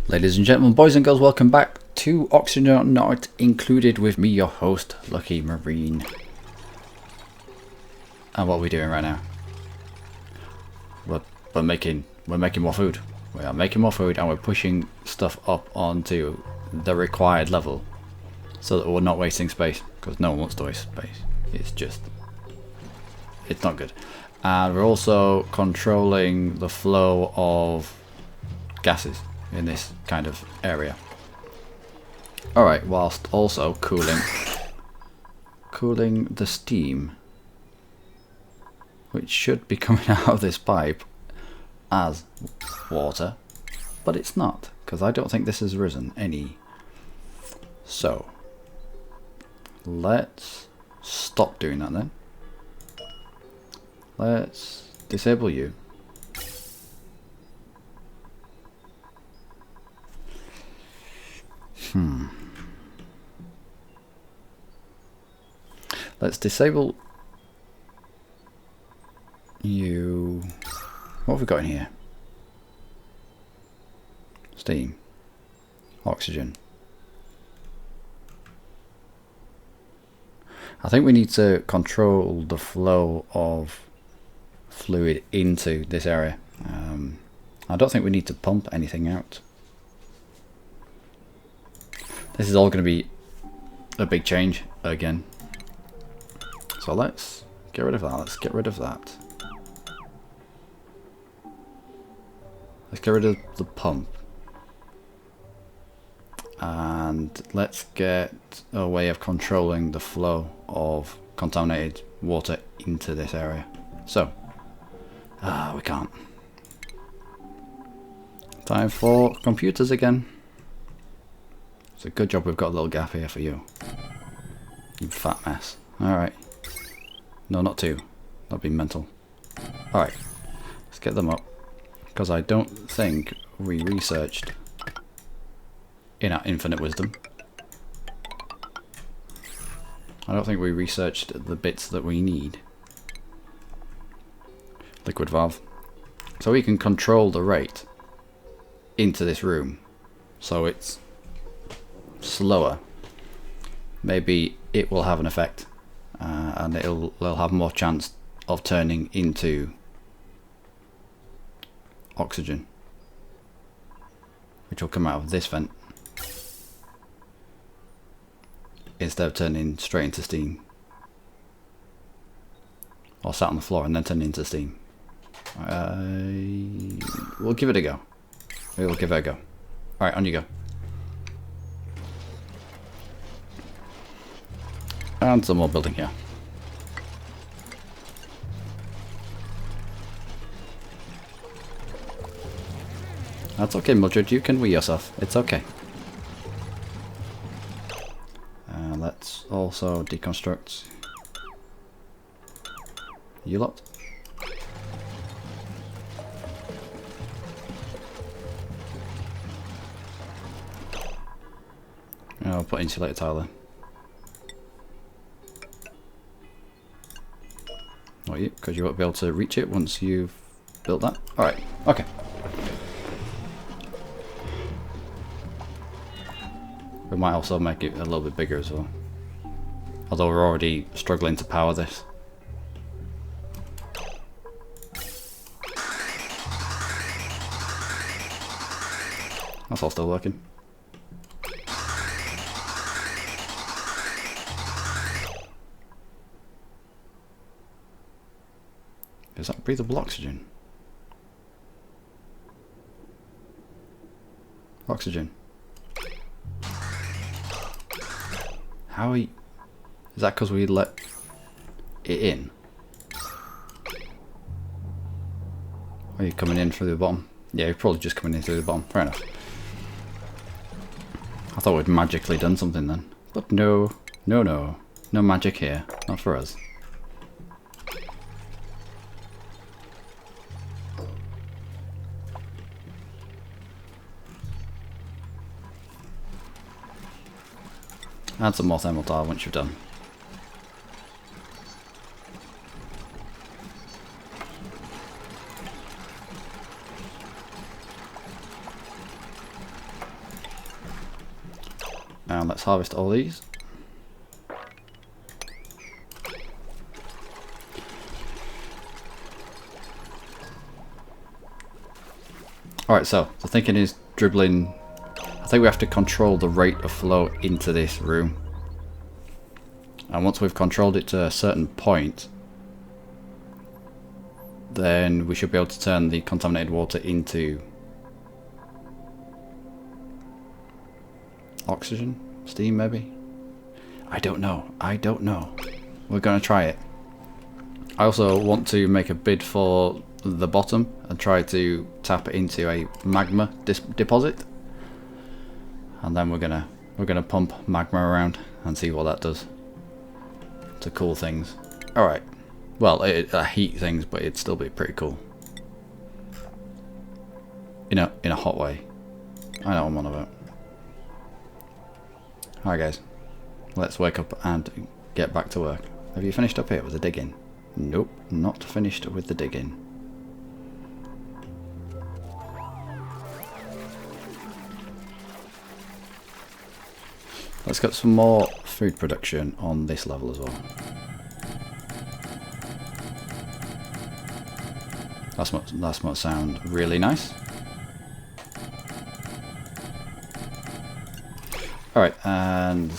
Ladies and gentlemen, boys and girls, welcome back to Oxygen Not Included with me, your host, Luckymarine. And what are we doing right now? We're making more food. We are making more food and we're pushing stuff up onto the required level so that we're not wasting space, because no one wants to waste space. It's not good. And we're also controlling the flow of gases in this kind of area. Alright, whilst also cooling the steam, which should be coming out of this pipe as water, but it's not, because I don't think this has risen any. So let's stop doing that then. Let's disable you. Let's disable you. What have we got in here? Steam. Oxygen. I think we need to control the flow of fluid into this area. I don't think we need to pump anything out. This is all going to be a big change again. So let's get rid of that. Let's get rid of that. Let's get rid of the pump. And let's get a way of controlling the flow of contaminated water into this area. So, we can't. Time for computers again. It's a good job we've got a little gap here for you. You fat mess. Alright. No, not two. That'd be mental. Alright. Let's get them up. Because I don't think we researched in our infinite wisdom. I don't think we researched the bits that we need. Liquid valve. So we can control the rate into this room. So it's slower. Maybe it will have an effect. And it'll have more chance of turning into oxygen, which will come out of this vent instead of turning straight into steam, or sat on the floor and then turn into steam. We'll give it a go. We will give it a go. Alright, on you go. And some more building here. That's okay, Mildred, you can wee yourself. It's okay. Let's also deconstruct you lot. And I'll put insulator tile there. Not you, because you won't be able to reach it once you've built that. Alright, okay. We might also make it a little bit bigger as well. Although we're already struggling to power this. That's all still working. Is that breathable oxygen? Oxygen. How are you? Is that because we let it in? Or are you coming in through the bottom? Yeah, you're probably just coming in through the bottom. Fair enough. I thought we'd magically done something then. But no. No magic here. Not for us. Add some more thermal tile once you've done. And let's harvest all these. Alright, so the thinking is dribbling. I think we have to control the rate of flow into this room. And once we've controlled it to a certain point, then we should be able to turn the contaminated water into oxygen? Steam, maybe? I don't know. I don't know. We're going to try it. I also want to make a bid for the bottom and try to tap into a magma deposit. And then we're gonna pump magma around and see what that does to cool things. Alright. Well, it heat things, but it'd still be pretty cool. In a hot way. I know what I'm on about. Alright guys. Let's wake up and get back to work. Have you finished up here with the digging? Nope, not finished with the digging. Let's get some more food production on this level as well. That must sound really nice. Alright, and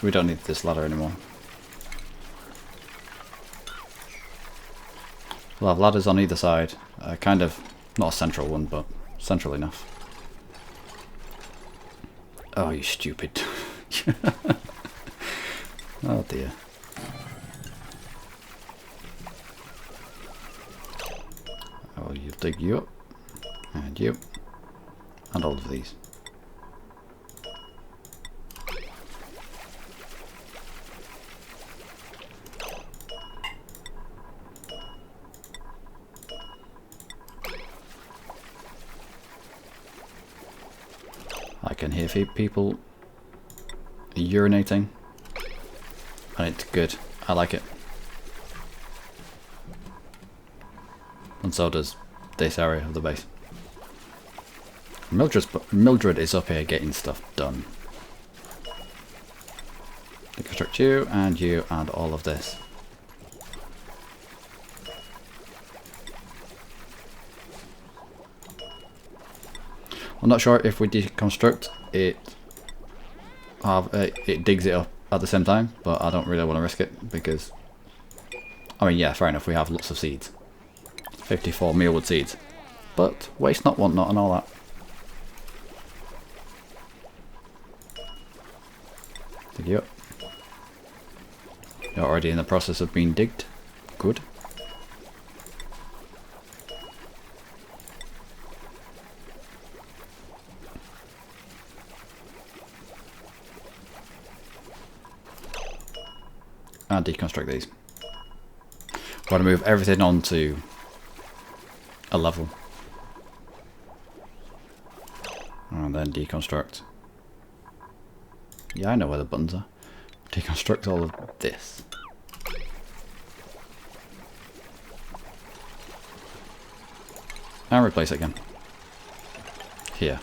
we don't need this ladder anymore. We'll have ladders on either side. Kind of, not a central one, but central enough. Oh, you stupid. Oh dear. Oh, you'll dig you up. And you. And all of these. I can hear people urinating, and it's good. I like it. And so does this area of the base. Mildred is up here getting stuff done. Deconstruct you, and all of this. I'm not sure if we deconstruct it, it digs it up at the same time, but I don't really want to risk it because, I mean, yeah, fair enough, we have lots of seeds. 54 mealwood seeds. But waste not, want not, and all that. Dig you up. You're already in the process of being digged. Good. And deconstruct these. Want to move everything onto a level. And then deconstruct. Yeah, I know where the buttons are. Deconstruct all of this. And replace it again. Here.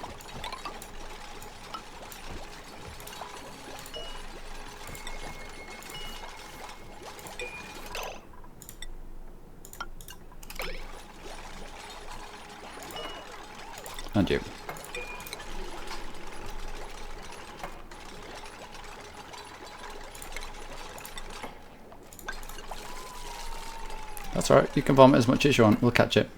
And you. That's alright, you can vomit as much as you want, we'll catch it.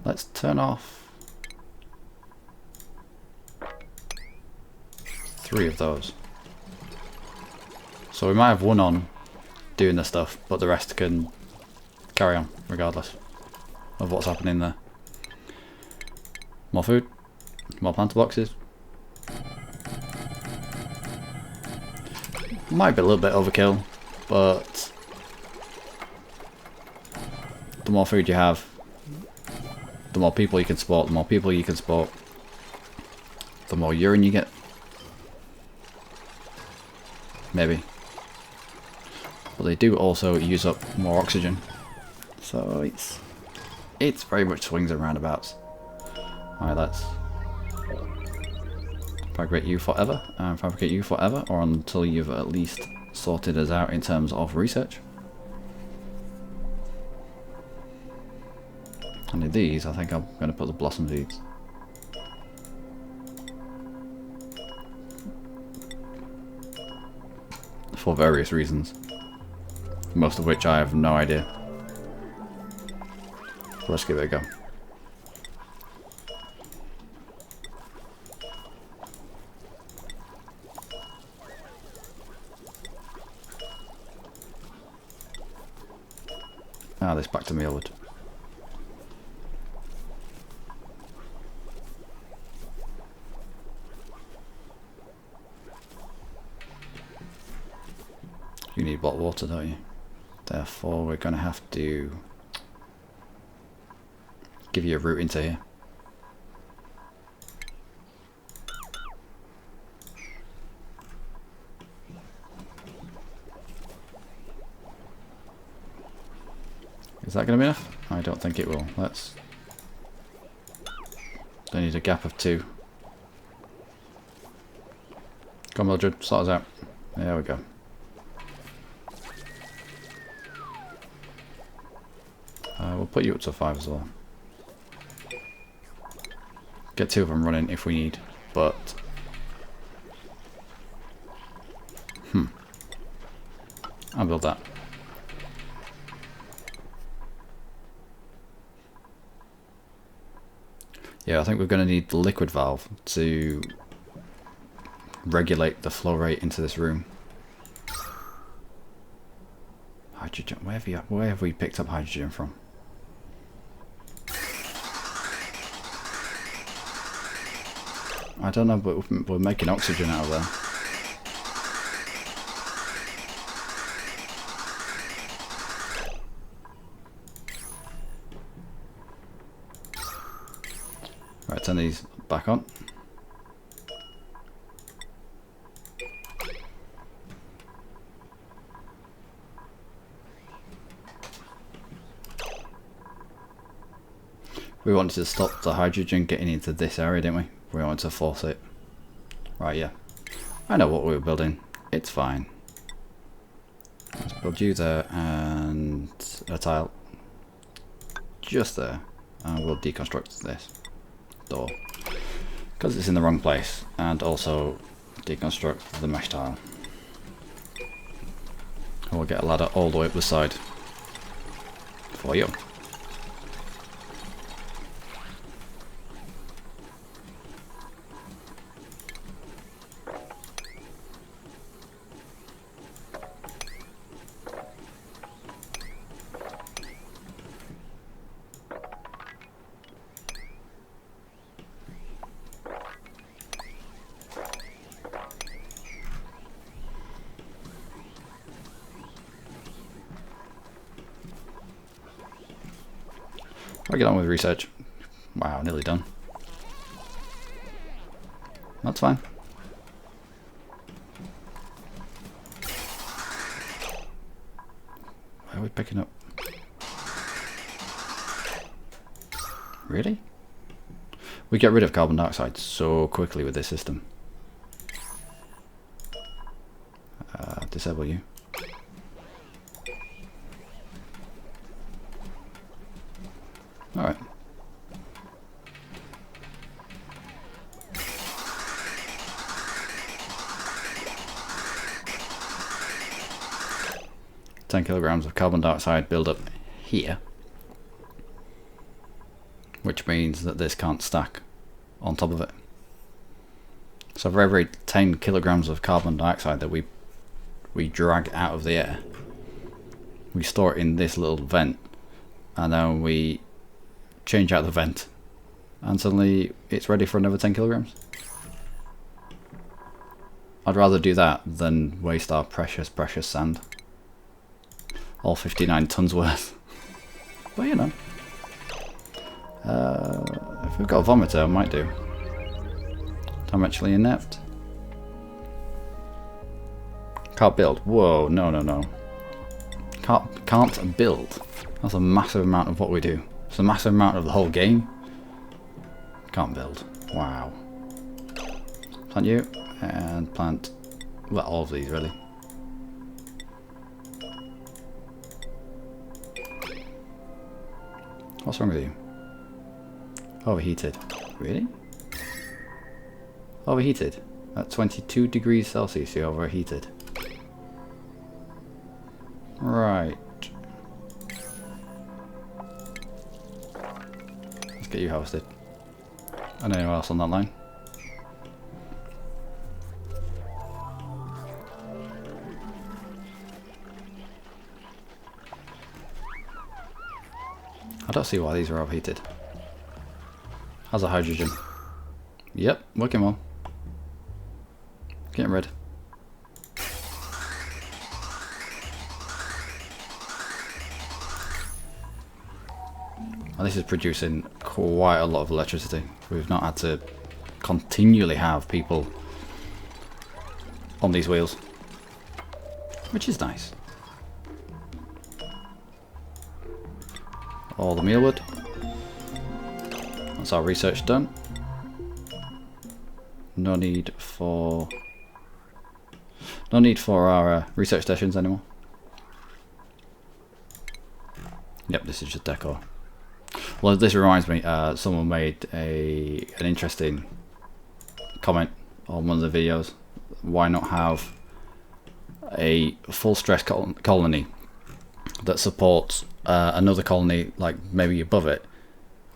Let's turn off 3 of those. So we might have one on doing the stuff, but the rest can carry on regardless of what's happening there. More food, more planter boxes. Might be a little bit overkill, but the more food you have, the more people you can support, the more people you can support, the more urine you get. Maybe. But they do also use up more oxygen. So it's It's very much swings and roundabouts. Alright, let's fabricate you forever, and fabricate you forever, or until you've at least sorted us out in terms of research. And in these, I think I'm going to put the blossom seeds. For various reasons. Most of which I have no idea. Let's give it a go. Ah, this back to mealwood. You need bottled water, don't you? Therefore, we're going to have to give you a route into here. Is that going to be enough? I don't think it will. Let's... I need a gap of 2. Come on, Mildred, sort us out. There we go. We'll put you up to 5 as well. Get 2 of them running if we need, but... I'll build that. Yeah, I think we're going to need the liquid valve to regulate the flow rate into this room. Hydrogen, where have we picked up hydrogen from? I don't know, but we're making oxygen out of there. Right, turn these back on. We wanted to stop the hydrogen getting into this area, didn't we? We wanted to force it. Right, yeah. I know what we were building. It's fine. Let's build you there and a tile. Just there. And we'll deconstruct this door. Because it's in the wrong place. And also deconstruct the mesh tile. And we'll get a ladder all the way up the side. For you. I'll get on with research. Wow, nearly done. That's fine. Why are we picking up? Really? We get rid of carbon dioxide so quickly with this system. Disable you. Alright. kilograms of carbon dioxide build up here, which means that this can't stack on top of it. So for every 10 kilograms of carbon dioxide that we drag out of the air, we store it in this little vent, and then we change out the vent, and suddenly it's ready for another 10 kilograms. I'd rather do that than waste our precious sand. All 59 tons worth. But you know, if we've got a vomiter, I might do. I'm actually inept. Can't build. Whoa, no. Can't build. That's a massive amount of what we do. It's a massive amount of the whole game. Can't build. Wow. Plant you and plant, well, all of these really. What's wrong with you? Overheated. Really? Overheated? At 22 degrees Celsius you're overheated. Right. Let's get you harvested. And anyone else on that line? I don't see why these are overheated. How's the hydrogen? Yep, working well. Getting red. And this is producing quite a lot of electricity. We've not had to continually have people on these wheels, which is nice. All the mealwood. That's our research done. No need for our research stations anymore. Yep, this is just decor. Well, this reminds me, someone made an interesting comment on one of the videos. Why not have a full stress colony that supports another colony, like maybe above it,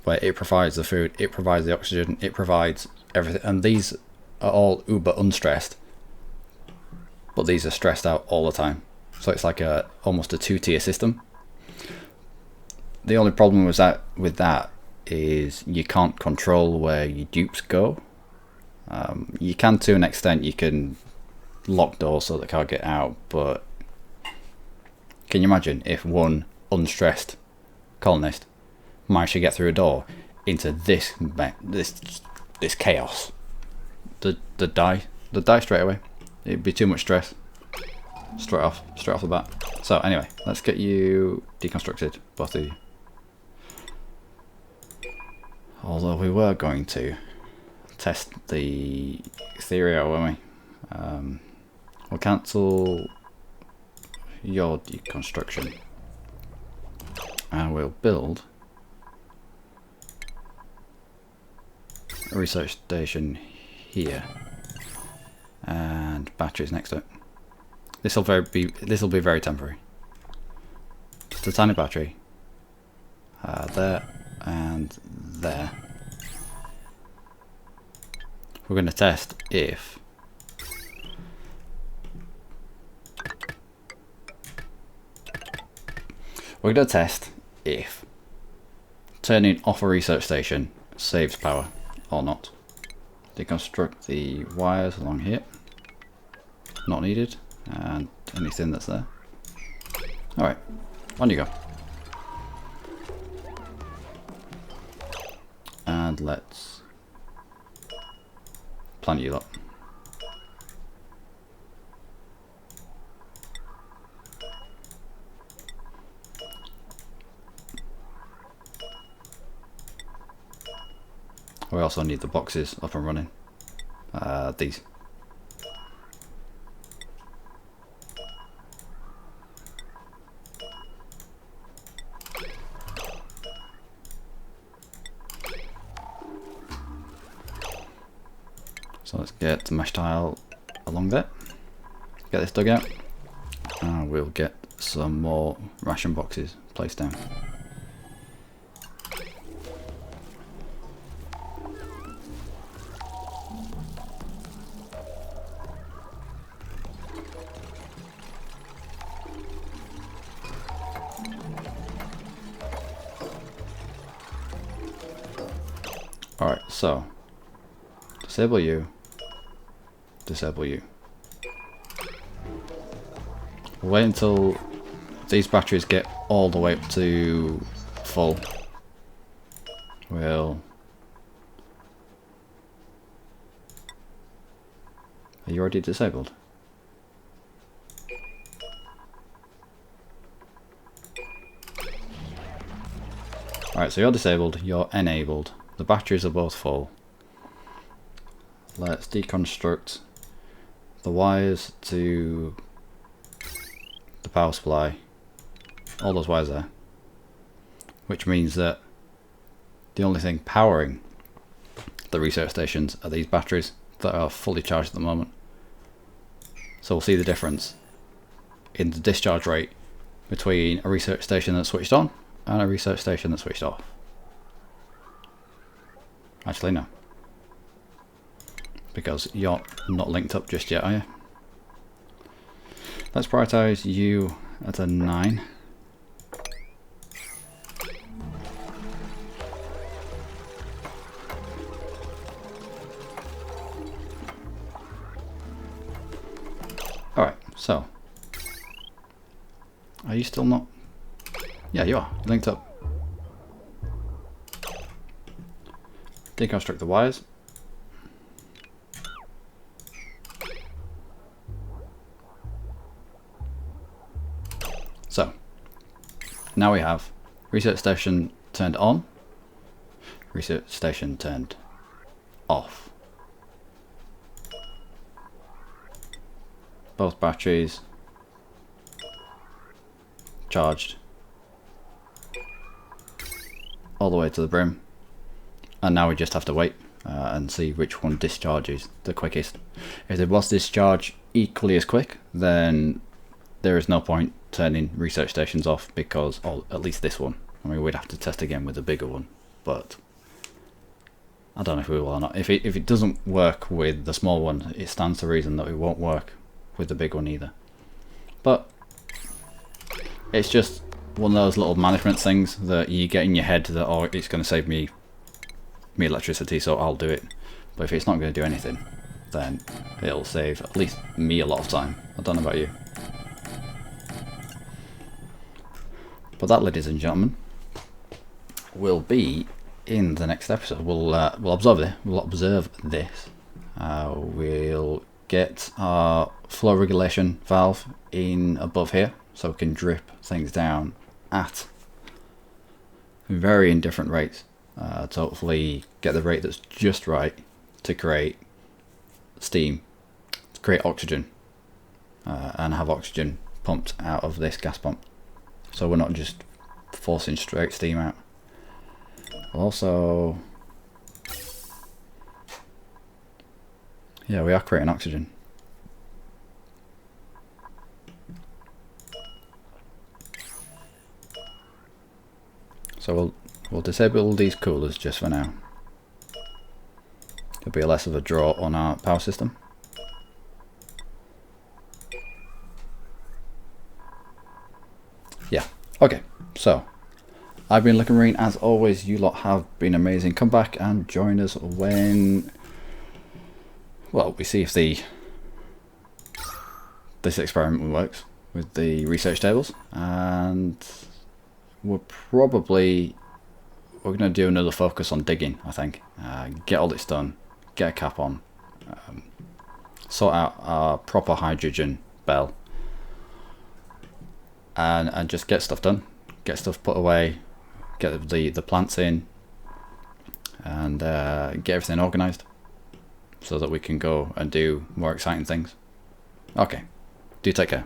where it provides the food, it provides the oxygen, it provides everything, and these are all uber unstressed, but these are stressed out all the time. So it's like almost a two-tier system. The only problem with that is you can't control where your dupes go. You can, to an extent, you can lock doors so they can't get out, but can you imagine if one unstressed colonist managed to get through a door into this chaos? They'd die straight away. It'd be too much stress straight off the bat. So anyway, let's get you deconstructed, both of you. Although we were going to test the theory out, weren't we? We'll cancel your deconstruction and we'll build a research station here and batteries next to it. This will be very temporary. Just a tiny battery there and there. We're going to test if turning off a research station saves power or not. Deconstruct the wires along here. Not needed. And anything that's there. Alright, on you go. And let's plant you lot. We also need the boxes up and running. These. So let's get the mesh tile along there. Get this dug out. And we'll get some more ration boxes placed down. Alright, so disable you, disable you. Wait until these batteries get all the way up to full. Are you already disabled? Alright, so you're disabled, you're enabled. The batteries are both full. Let's deconstruct the wires to the power supply. All those wires there. Which means that the only thing powering the research stations are these batteries that are fully charged at the moment. So we'll see the difference in the discharge rate between a research station that's switched on and a research station that's switched off. Actually no, because you're not linked up just yet, are you? Let's prioritize you at a 9. Alright, so are you still not? Yeah, you are linked up. Deconstruct the wires. So now we have research station turned on, research station turned off. Both batteries charged all the way to the brim, and now we just have to wait and see which one discharges the quickest. If they both discharge equally as quick, then there is no point turning research stations off, because, or at least this one, I mean, we'd have to test again with the bigger one, but I don't know if we will or not. If it doesn't work with the small one, it stands to reason that it won't work with the big one either. But it's just one of those little management things that you get in your head that, oh, it's going to save me electricity, so I'll do it. But if it's not going to do anything, then it'll save at least me a lot of time. I don't know about you. But that, ladies and gentlemen, will be in the next episode. We'll observe this. We'll get our flow regulation valve in above here, so we can drip things down at varying different rates to hopefully get the rate that's just right to create steam, to create oxygen, and have oxygen pumped out of this gas pump, so we're not just forcing straight steam out. Also, yeah, we are creating oxygen. So we'll disable these coolers just for now. There'll be less of a draw on our power system. Yeah, okay, so I've been Luckymarine. As always, you lot have been amazing. Come back and join us when, well, we see if this experiment works with the research tables, and we're going to do another focus on digging, I think. Get all this done, get a cap on, sort out our proper hydrogen bell, and just get stuff done, get stuff put away, get the plants in, and get everything organised so that we can go and do more exciting things. Okay, do take care.